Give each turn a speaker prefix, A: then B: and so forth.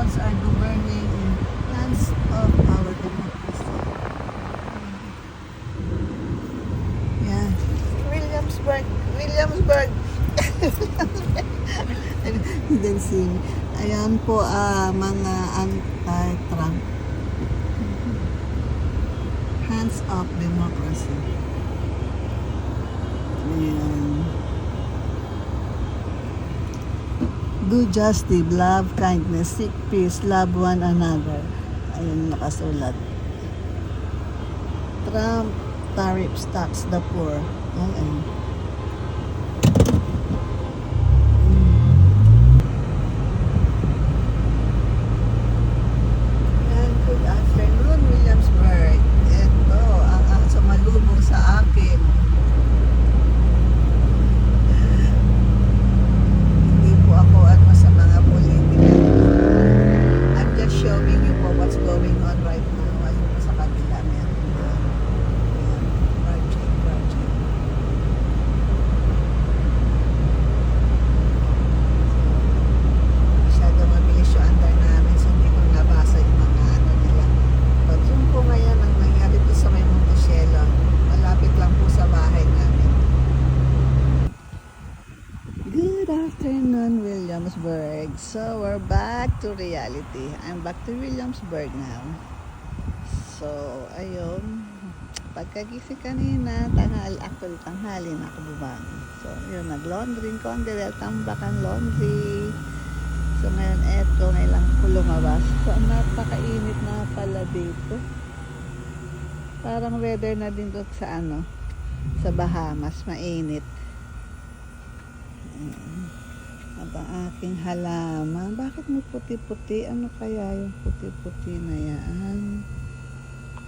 A: Republicans are governing in hands of our democracy. Yan. Williamsburg. You didn't see me. Ayan po mga anti-Trump. Hands of democracy. Ayan. Do justice, love kindness, seek peace, love one another. Ayun nakasulat. Trump tariffs tax the poor. Ayun. Good afternoon, Williamsburg. Ito ang sumalubong sa akin. Hindi po ako sa mga political. I'm just showing you po what's going on right now. Ayun po sa kabila meron project. Masyado mabilis yung under namin, so hindi ko nabasa yung mga ano nila. But yun po ngayon ang nangyari po sa may Montecielo. Malapit lang po sa bahay namin. Good afternoon, Williamsburg. So, we're back to reality. I'm back to Williamsburg now. So, ayun. Pagkagising kanina, tanghali na ako bumangon. So, yun, nag-laundry ko. Welcome back ang laundry. So, ngayon, ngayon lang ko lumabas. So, napakainit na pala dito. Parang weather na din doon sa sa Bahamas, mainit. At ang aking halaman, bakit may puti-puti? Ano kaya yung puti-puti na yan?